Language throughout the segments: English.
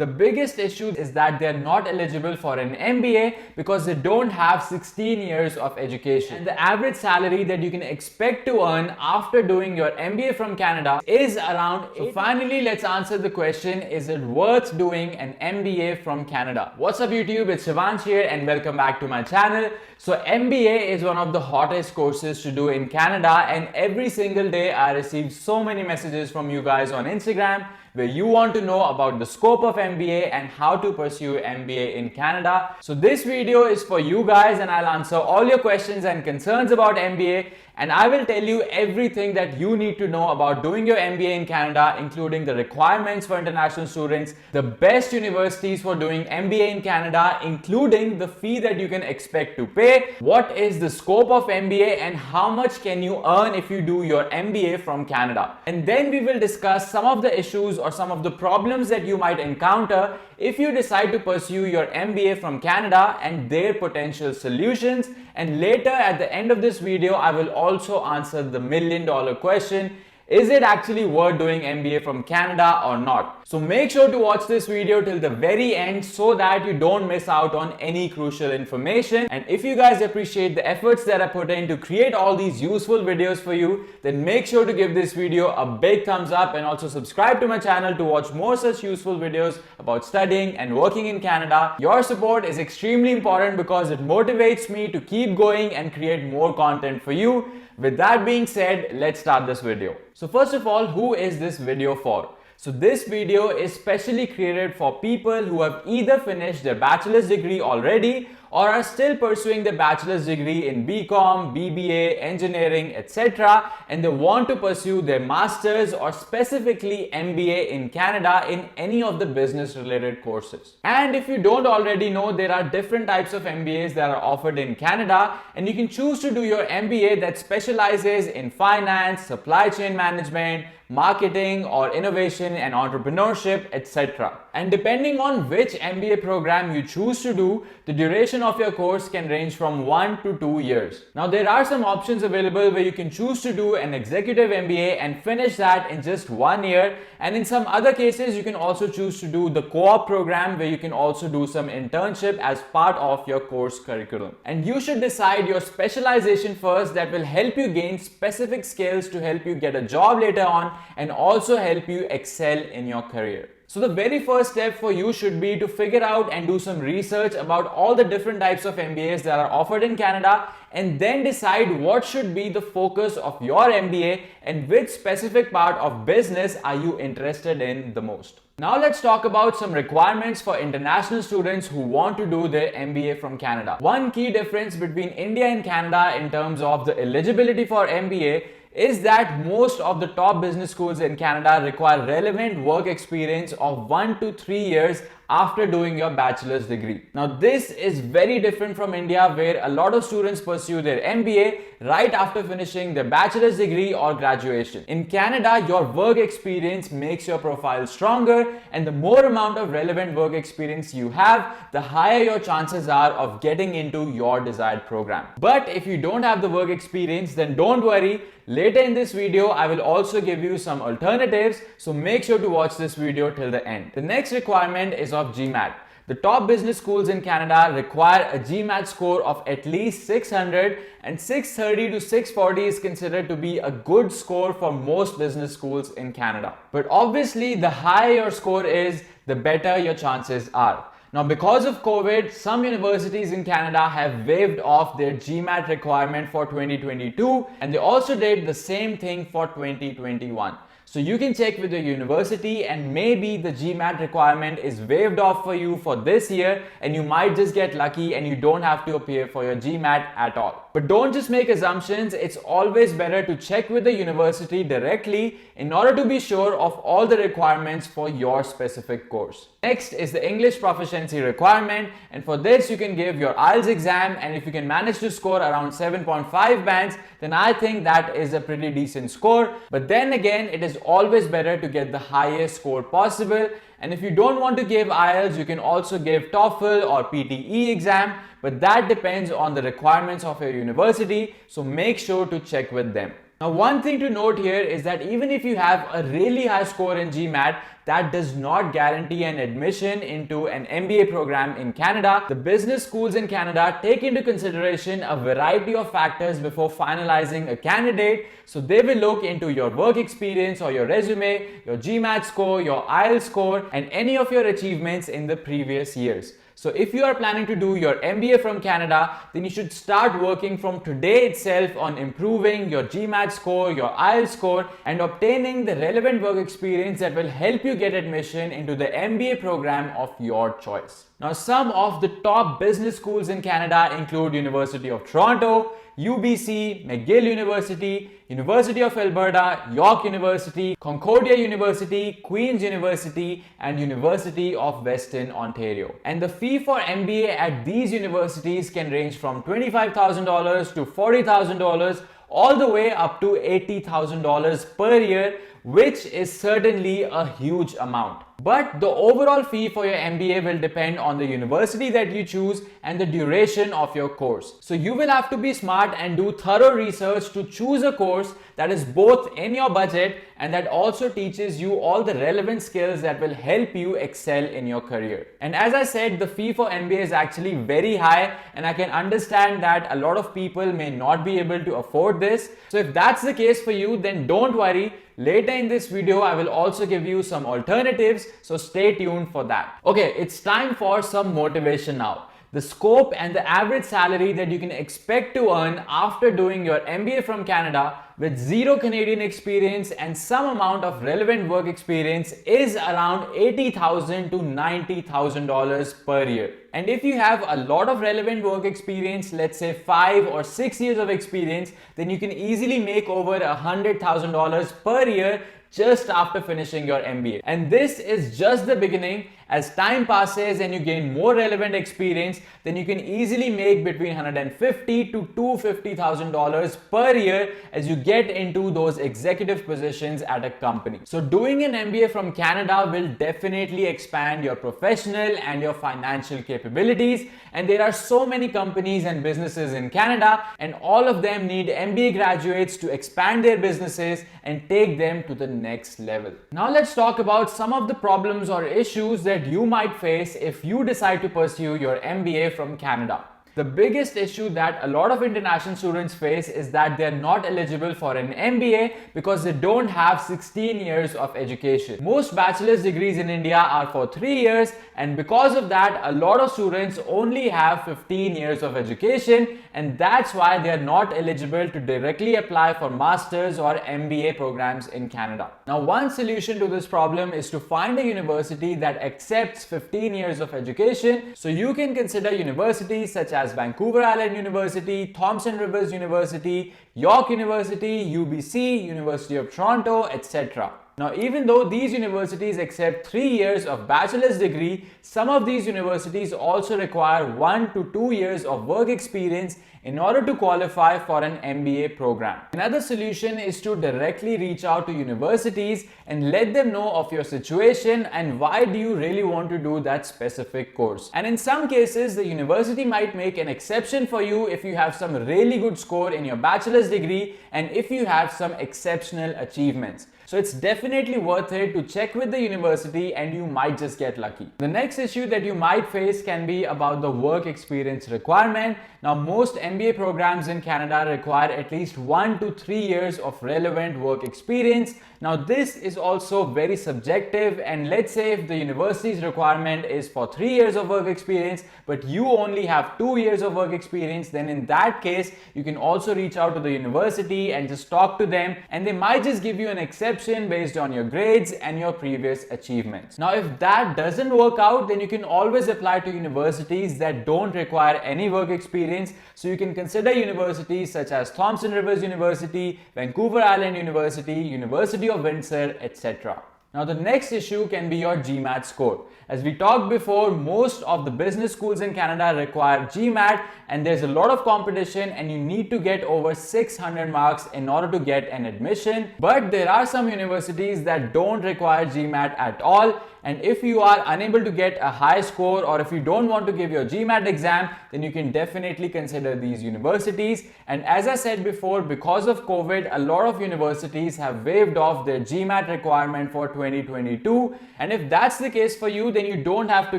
The biggest issue is that they're not eligible for an MBA because they don't have 16 years of education. And the average salary that you can expect to earn after doing your MBA from Canada is around. So finally, let's answer the question, is it worth doing an MBA from Canada? What's up YouTube, it's Shivansh here and welcome back to my channel. So MBA is one of the hottest courses to do in Canada, and every single day I receive so many messages from you guys on Instagram where you want to know about the scope of MBA and how to pursue MBA in Canada. So this video is for you guys and I'll answer all your questions and concerns about MBA, and I will tell you everything that you need to know about doing your MBA in Canada, including the requirements for international students, the best universities for doing MBA in Canada, including the fee that you can expect to pay, what is the scope of MBA, and how much can you earn if you do your MBA from Canada. And then we will discuss some of the issues or some of the problems that you might encounter if you decide to pursue your MBA from Canada and their potential solutions. And later at the end of this video, I will also answer the million-dollar question: is it actually worth doing MBA from Canada or not? So make sure to watch this video till the very end so that you don't miss out on any crucial information. And if you guys appreciate the efforts that I put in to create all these useful videos for you, then make sure to give this video a big thumbs up and also subscribe to my channel to watch more such useful videos about studying and working in Canada. Your support is extremely important because it motivates me to keep going and create more content for you. With that being said, let's start this video. So first of all, who is this video for? So this video is specially created for people who have either finished their bachelor's degree already or are still pursuing their bachelor's degree in BCom, BBA, engineering, etc. and they want to pursue their master's or specifically MBA in Canada in any of the business related courses. And if you don't already know, there are different types of MBAs that are offered in Canada, and you can choose to do your MBA that specializes in finance, supply chain management, marketing, or innovation and entrepreneurship, etc. And depending on which MBA program you choose to do, the duration of your course can range from 1 to 2 years. Now there are some options available where you can choose to do an executive MBA and finish that in just 1 year, and in some other cases you can also choose to do the co-op program where you can also do some internship as part of your course curriculum. And you should decide your specialization first, that will help you gain specific skills to help you get a job later on and also help you excel in your career. So the very first step for you should be to figure out and do some research about all the different types of MBAs that are offered in Canada, and then decide what should be the focus of your MBA and which specific part of business are you interested in the most. Now let's talk about some requirements for international students who want to do their MBA from Canada. One key difference between India and Canada in terms of the eligibility for MBA is that most of the top business schools in Canada require relevant work experience of 1 to 3 years after doing your bachelor's degree. Now this is very different from India, where a lot of students pursue their MBA right after finishing their bachelor's degree or graduation. In Canada, your work experience makes your profile stronger, and the more amount of relevant work experience you have, the higher your chances are of getting into your desired program. But if you don't have the work experience, then don't worry. Later in this video, I will also give you some alternatives, so make sure to watch this video till the end. The next requirement is of GMAT. The top business schools in Canada require a GMAT score of at least 600, and 630 to 640 is considered to be a good score for most business schools in Canada. But obviously, the higher your score is, the better your chances are. Now, because of COVID, some universities in Canada have waived off their GMAT requirement for 2022, and they also did the same thing for 2021. So you can check with your university, and maybe the GMAT requirement is waived off for you for this year, and you might just get lucky and you don't have to appear for your GMAT at all. But don't just make assumptions. It's always better to check with the university directly in order to be sure of all the requirements for your specific course. Next is the English proficiency requirement, and for this you can give your IELTS exam, and if you can manage to score around 7.5 bands, then I think that is a pretty decent score. But then again, it is always better to get the highest score possible, and if you don't want to give IELTS, you can also give TOEFL or PTE exam, but that depends on the requirements of your university, so make sure to check with them. Now, one thing to note here is that even if you have a really high score in GMAT, that does not guarantee an admission into an MBA program in Canada. The business schools in Canada take into consideration a variety of factors before finalizing a candidate. So they will look into your work experience or your resume, your GMAT score, your IELTS score, and any of your achievements in the previous years. So if you are planning to do your MBA from Canada, then you should start working from today itself on improving your GMAT score, your IELTS score, and obtaining the relevant work experience that will help you get admission into the MBA program of your choice. Now, some of the top business schools in Canada include University of Toronto, UBC, McGill University, University of Alberta, York University, Concordia University, Queen's University, and University of Western Ontario. And the fee for MBA at these universities can range from $25,000 to $40,000 all the way up to $80,000 per year, which is certainly a huge amount. But the overall fee for your MBA will depend on the university that you choose and the duration of your course. So you will have to be smart and do thorough research to choose a course that is both in your budget and that also teaches you all the relevant skills that will help you excel in your career. And as I said, the fee for MBA is actually very high, and I can understand that a lot of people may not be able to afford this. So if that's the case for you, then don't worry. Later in this video, I will also give you some alternatives, so stay tuned for that. Okay, it's time for some motivation now. The scope and the average salary that you can expect to earn after doing your MBA from Canada with zero Canadian experience and some amount of relevant work experience is around $80,000 to $90,000 per year. And if you have a lot of relevant work experience, let's say 5 or 6 years of experience, then you can easily make over $100,000 per year just after finishing your MBA. And this is just the beginning. As time passes and you gain more relevant experience, then you can easily make between $150,000 to $250,000 per year as you get into those executive positions at a company. So doing an MBA from Canada will definitely expand your professional and your financial capabilities. And there are so many companies and businesses in Canada, and all of them need MBA graduates to expand their businesses and take them to the next level. Now let's talk about some of the problems or issues that you might face if you decide to pursue your MBA from Canada. The biggest issue that a lot of international students face is that they're not eligible for an MBA because they don't have 16 years of education. Most bachelor's degrees in India are for 3 years, and because of that, a lot of students only have 15 years of education, and that's why they're not eligible to directly apply for master's or MBA programs in Canada. Now, one solution to this problem is to find a university that accepts 15 years of education. So you can consider universities such as Vancouver Island University, Thompson Rivers University, York University, UBC, University of Toronto, etc. Now, even though these universities accept 3 years of bachelor's degree, some of these universities also require 1 to 2 years of work experience in order to qualify for an MBA program. Another solution is to directly reach out to universities and let them know of your situation and why do you really want to do that specific course. And in some cases, the university might make an exception for you if you have some really good score in your bachelor's degree and if you have some exceptional achievements. So it's definitely worth it to check with the university and you might just get lucky. The next issue that you might face can be about the work experience requirement. Now, most MBA programs in Canada require at least 1 to 3 years of relevant work experience. Now, this is also very subjective, and let's say if the university's requirement is for 3 years of work experience, but you only have 2 years of work experience, then in that case, you can also reach out to the university and just talk to them, and they might just give you an exception based on your grades and your previous achievements. Now, if that doesn't work out, then you can always apply to universities that don't require any work experience. So you can consider universities such as Thompson Rivers University, Vancouver Island University, University of Windsor, etc. Now, the next issue can be your GMAT score. As we talked before, most of the business schools in Canada require GMAT, and there's a lot of competition and you need to get over 600 marks in order to get an admission. But there are some universities that don't require GMAT at all, and if you are unable to get a high score, or if you don't want to give your GMAT exam, then you can definitely consider these universities. And as I said before, because of COVID, a lot of universities have waived off their GMAT requirement for 2022, and if that's the case for you, then you don't have to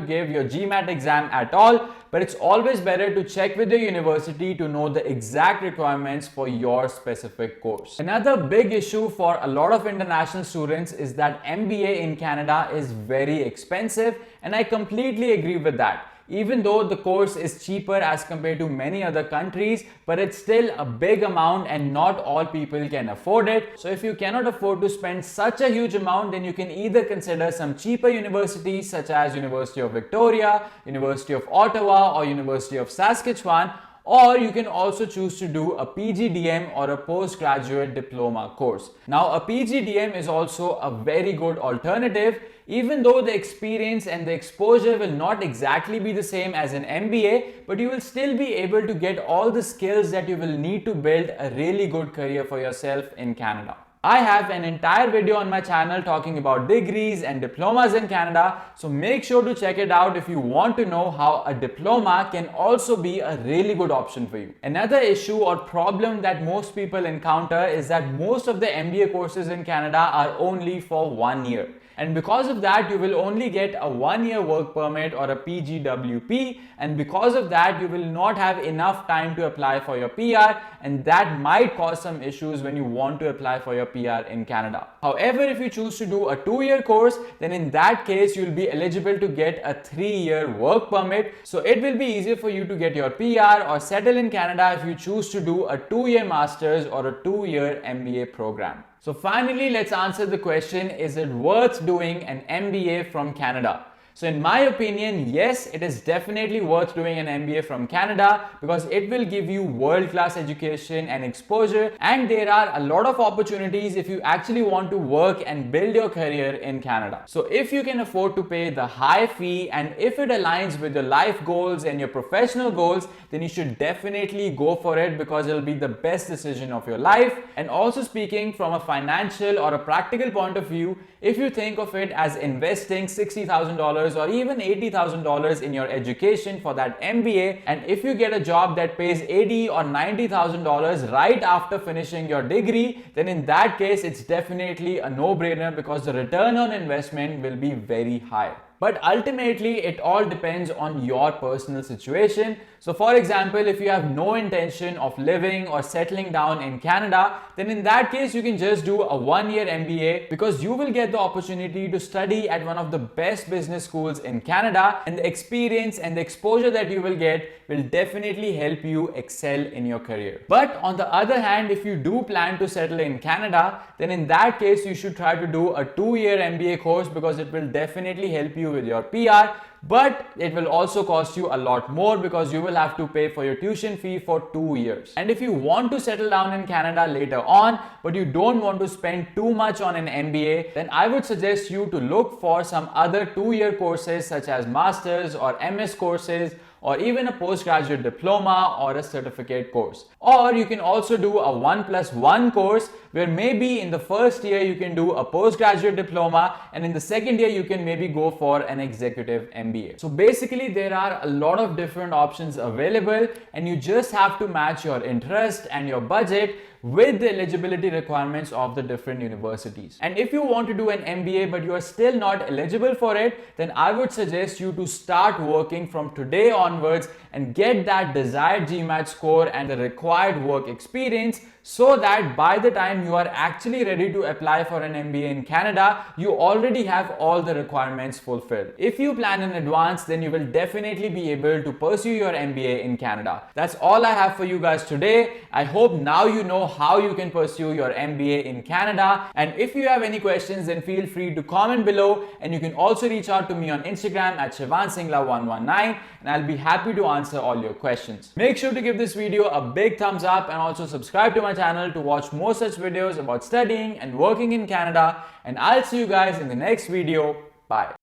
give your GMAT exam at all. But it's always better to check with the university to know the exact requirements for your specific course. Another big issue for a lot of international students is that MBA in Canada is very expensive, and I completely agree with that. Even though the course is cheaper as compared to many other countries, but it's still a big amount and not all people can afford it. So if you cannot afford to spend such a huge amount, then you can either consider some cheaper universities such as University of Victoria, University of Ottawa, or University of Saskatchewan, or you can also choose to do a PGDM or a postgraduate diploma course. Now, a PGDM is also a very good alternative, even though the experience and the exposure will not exactly be the same as an MBA, but you will still be able to get all the skills that you will need to build a really good career for yourself in Canada. I have an entire video on my channel talking about degrees and diplomas in Canada, so make sure to check it out if you want to know how a diploma can also be a really good option for you. Another issue or problem that most people encounter is that most of the MBA courses in Canada are only for 1 year. And because of that, you will only get a 1-year work permit or a PGWP, and because of that, you will not have enough time to apply for your PR, and that might cause some issues when you want to apply for your PR in Canada. However, if you choose to do a 2-year course, then in that case, you'll be eligible to get a 3-year work permit. So it will be easier for you to get your PR or settle in Canada if you choose to do a 2-year master's or a 2-year MBA program. So finally, let's answer the question, is it worth doing an MBA from Canada? So in my opinion, yes, it is definitely worth doing an MBA from Canada because it will give you world-class education and exposure, and there are a lot of opportunities if you actually want to work and build your career in Canada. So if you can afford to pay the high fee and if it aligns with your life goals and your professional goals, then you should definitely go for it because it will be the best decision of your life. And also speaking from a financial or a practical point of view, if you think of it as investing $60,000 or even $80,000 in your education for that MBA, and if you get a job that pays $80,000 or $90,000 right after finishing your degree, then in that case it's definitely a no-brainer because the return on investment will be very high. But ultimately, it all depends on your personal situation. So for example, if you have no intention of living or settling down in Canada, then in that case, you can just do a 1-year MBA because you will get the opportunity to study at one of the best business schools in Canada, and the experience and the exposure that you will get will definitely help you excel in your career. But on the other hand, if you do plan to settle in Canada, then in that case, you should try to do a 2-year MBA course because it will definitely help you with your PR, but it will also cost you a lot more because you will have to pay for your tuition fee for 2 years. And if you want to settle down in Canada later on, but you don't want to spend too much on an MBA, then I would suggest you to look for some other 2-year courses such as Masters or MS courses, or even a postgraduate diploma or a certificate course. Or you can also do a 1+1 course where maybe in the first year you can do a postgraduate diploma and in the second year you can maybe go for an executive MBA. So basically there are a lot of different options available and you just have to match your interest and your budget with the eligibility requirements of the different universities. And if you want to do an MBA but you are still not eligible for it, then I would suggest you to start working from today onwards and get that desired GMAT score and the required work experience, so that by the time you are actually ready to apply for an MBA in Canada, you already have all the requirements fulfilled. If you plan in advance, then you will definitely be able to pursue your MBA in Canada. That's all I have for you guys today. I hope now you know how you can pursue your MBA in Canada. And if you have any questions, then feel free to comment below, and you can also reach out to me on Instagram at Shivansh119 and I'll be happy to answer all your questions. Make sure to give this video a big thumbs up and also subscribe to my channel to watch more such videos about studying and working in Canada, and I'll see you guys in the next video. Bye.